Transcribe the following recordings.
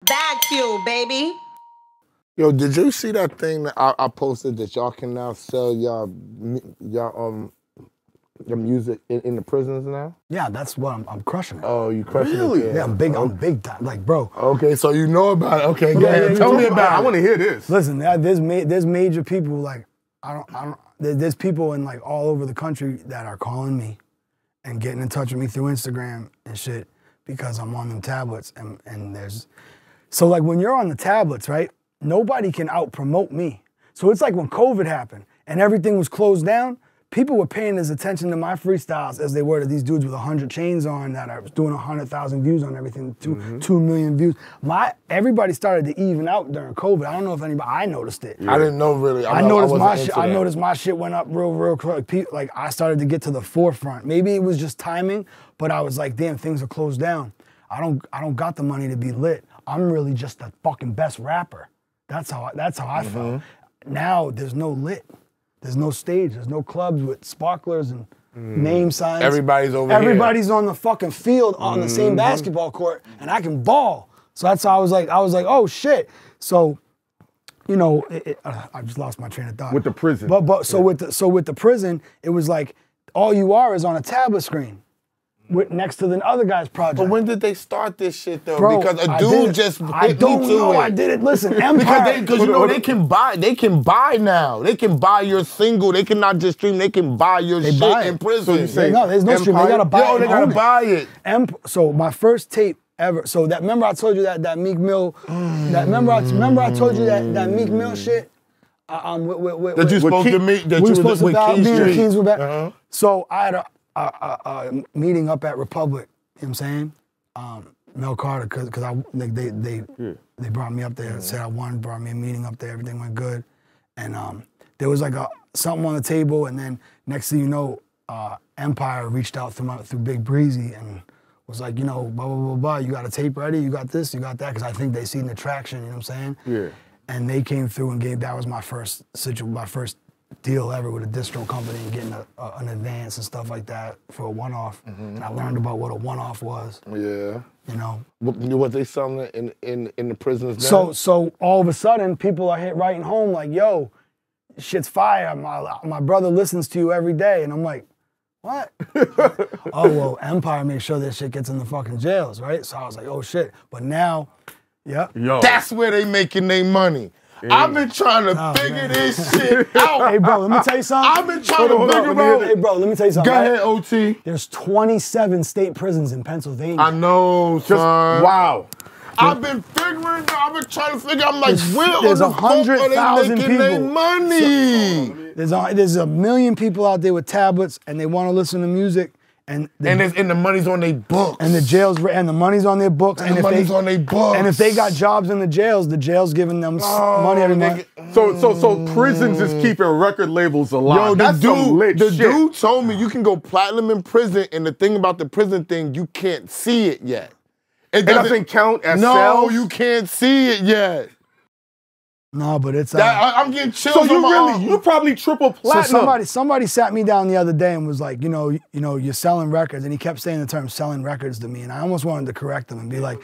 Bagfuel, baby. Yo, did you see that thing that I posted that y'all can now sell your music in the prisons now? Yeah, that's what I'm crushing it. Oh, you crushing Really? it? Yeah, I'm big time. Like, bro. Okay, so you know about it. Okay, go ahead. Tell me about it. I want to hear this. Listen, there's major people like there's people in like all over the country that are calling me and getting in touch with me through Instagram and shit because I'm on them tablets and there's so like when you're on the tablets, right? Nobody can out promote me. So it's like when COVID happened and everything was closed down, people were paying as attention to my freestyles as they were to these dudes with 100 chains on that are doing 100,000 views on everything, 2 million views. Everybody started to even out during COVID. I don't know if anybody, I noticed it. I didn't know really. I noticed my shit went up real quick. Like I started to get to the forefront. Maybe it was just timing, but I was like, damn, things are closed down. I don't got the money to be lit. I'm really just the fucking best rapper. That's how I felt. Now there's no lit. There's no stage. There's no clubs with sparklers and name signs. Everybody's over Everybody's on the fucking field on the same basketball court, and I can ball. So that's how I was like, oh shit. So, you know, I just lost my train of thought. With the prison. So with the prison, it was like all you are is on a tablet screen. Next to the other guy's project. But when did they start this shit though? Bro, because a dude just hit me to it. I did it. Listen, Empire. Because you know they can buy now. They can buy your single. They cannot just stream. They can buy your shit in prison. So you say no, there's no stream. They gotta buy it. They gotta buy it. So my first tape ever. So that remember I told you that Meek Mill. Remember I told you that Meek Mill shit. That you supposed to meet. That we you were supposed to with be Keys were back. So I had a meeting up at Republic, you know what I'm saying? Mel Carter, because they brought me up there, said I won, brought me a meeting up there, everything went good. And there was like something on the table, and then next thing you know, Empire reached out through Big Breezy and was like, you know, blah, blah, blah, blah, you got a tape ready, you got this, you got that, because I think they seen the traction, you know what I'm saying? Yeah. And they came through and that was my first deal ever with a distro company and getting an advance and stuff like that for a one-off. And I learned about what a one-off was. Yeah. You know? What they selling in the prisons now? So all of a sudden, people are writing home like, yo, shit's fire. My brother listens to you every day. And I'm like, what? Oh, well, Empire makes sure that shit gets in the fucking jails, right? So I was like, oh shit. But now, yep. Yo. That's where they making their money. I've been trying to figure this shit out. Hey, bro, let me tell you something. I've been trying to figure out. Hey, bro, let me tell you something. Go ahead, OT. There's 27 state prisons in Pennsylvania. I know, son. Wow. I've been figuring out. I've been trying to figure out. I'm like, where there's the fuck are 100,000 they making their people. money? There's a million people out there with tablets, and they want to listen to music. And the money's on their books. And the money's on their books. And the money's on their books. And if they got jobs in the jail's giving them money every month. So prisons is keeping record labels alive. Yo, the dude told me you can go platinum in prison, and the thing about the prison thing, you can't see it yet. It doesn't count as no, sales? you can't see it yet. No, but it's I'm getting chills. So you probably triple platinum. So somebody sat me down the other day and was like, you know, you're selling records, and he kept saying the term selling records to me, and I almost wanted to correct him and be like,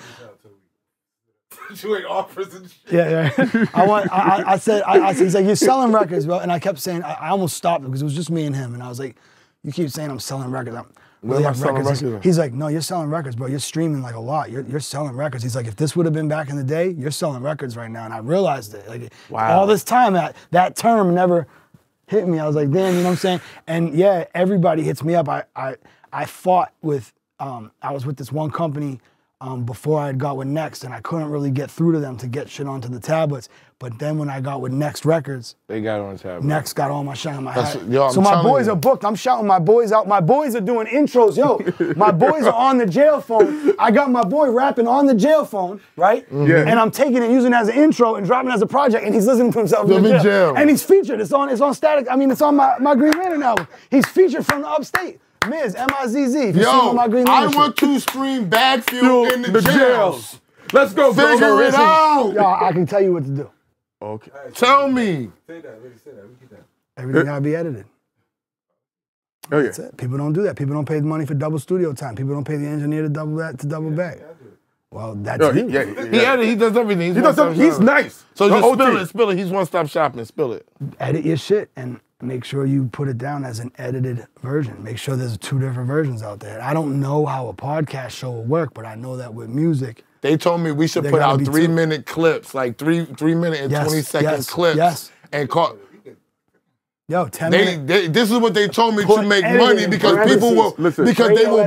you ain't off prison shit. Yeah. I said, he's like, you're selling records, bro, and I kept saying, I almost stopped him because it was just me and him, and I was like, you keep saying I'm selling records. He's like, no, you're selling records, bro. You're streaming like a lot. You're selling records. He's like, if this would have been back in the day, you're selling records right now. And I realized it. Like, all this time, that term never hit me. I was like, damn, you know what I'm saying? And yeah, everybody hits me up. I fought with, I was with this one company before I had got with Next, and I couldn't really get through to them to get shit onto the tablets. But then when I got with Next Records, they got on the tablet. Next got all my shit on my hat. So my boys are booked. I'm shouting my boys out. My boys are doing intros. Yo, my boys are on the jail phone. I got my boy rapping on the jail phone, right? Yeah. And I'm taking it, using it as an intro and dropping it as a project, and he's listening to himself in the jail. And he's featured. It's on Static. I mean, it's on my Green Lantern album. He's featured from the upstate. Miz, M-I-Z-Z. Yo, I want to stream Bagfuel in the jails. Let's go, bro. Figure it out. Yo, I can tell you what to do. Okay. Tell me. Say that. Let me say that. We get that. Everything gotta be edited. Oh, yeah. That's it. People don't do that. People don't pay the money for double studio time. People don't pay the engineer to double back. Well, that's you. He does everything. He's nice. So just spill it. He's one-stop shopping. Spill it. Edit your shit and make sure you put it down as an edited version. Make sure there's 2 different versions out there. I don't know how a podcast show will work, but I know that with music. They told me we should put out 3-minute clips, like 3-minute and 20-second clips. Yes. And call. Yo, 10 minutes. This is what they told me to make money because people will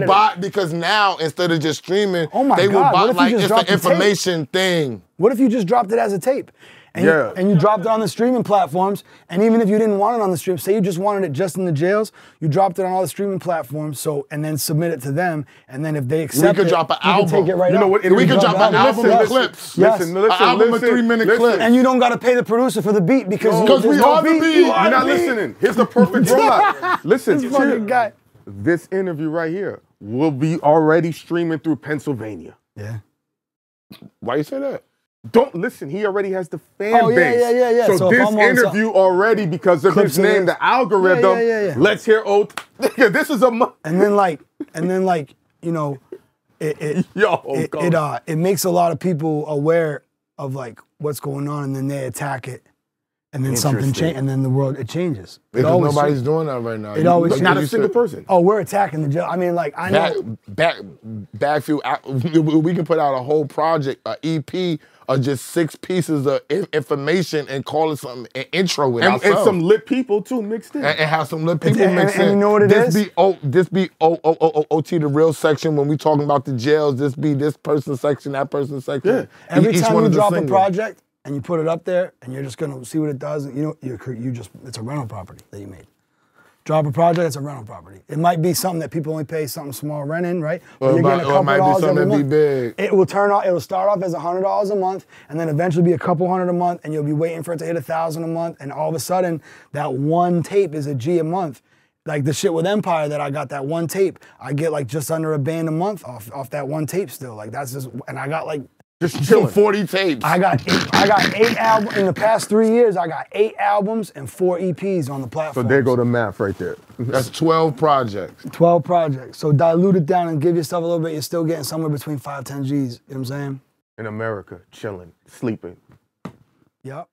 buy because now instead of just streaming, they will buy like it's an information thing. What if you just dropped it as a tape? And you dropped it on the streaming platforms, and even if you didn't want it on the stream, say you just wanted it just in the jails, you dropped it on all the streaming platforms, and then submit it to them, and then if they accept we could drop an album. Take it right you know what? We could drop an album of clips. Listen, an album of 3-minute clips. And you don't got to pay the producer for the beat because we are the beat. You're not listening. Here's the perfect rollout. Listen, this fucking guy. This interview right here will be already streaming through Pennsylvania. Yeah. Why you say that? Don't listen. He already has the fan base. Yeah. So this interview already, because of his name, the algorithm. Let's hear Oath. This is a. And then like, you know, it makes a lot of people aware of like what's going on, and then they attack it, and then something changes, and then the world it changes. Because nobody's doing that right now. It always not a single person. Oh, we're attacking the jail. I mean, like I know. Bagfuel. We can put out a whole project, an EP. Or just 6 pieces of information and call it something, an intro with and some lit people too mixed in. And have some lit people mixed in. And you know what it is? This be OT the real section when we talking about the jails. This be this person's section, that person's section. Yeah. Every time you drop a project and you put it up there and you're just gonna see what it does, you know, it's a rental property that you made. Drop a project, it's a rental property. It might be something that people only pay something small rent in, right? Or it might be something that be big. It will start off as $100 a month, and then eventually be a couple hundred a month, and you'll be waiting for it to hit 1,000 a month, and all of a sudden, that one tape is a G a month. Like the shit with Empire that I got, that one tape, I get like just under a band a month off that one tape still. Like that's just, and I got like, just chilling. 40 tapes. I got 8 albums in the past 3 years. I got 8 albums and 4 EPs on the platform. So there go the math right there. That's 12 projects. 12 projects. So dilute it down and give yourself a little bit. You're still getting somewhere between 5-10 G's. You know what I'm saying? In America, chilling, sleeping. Yep.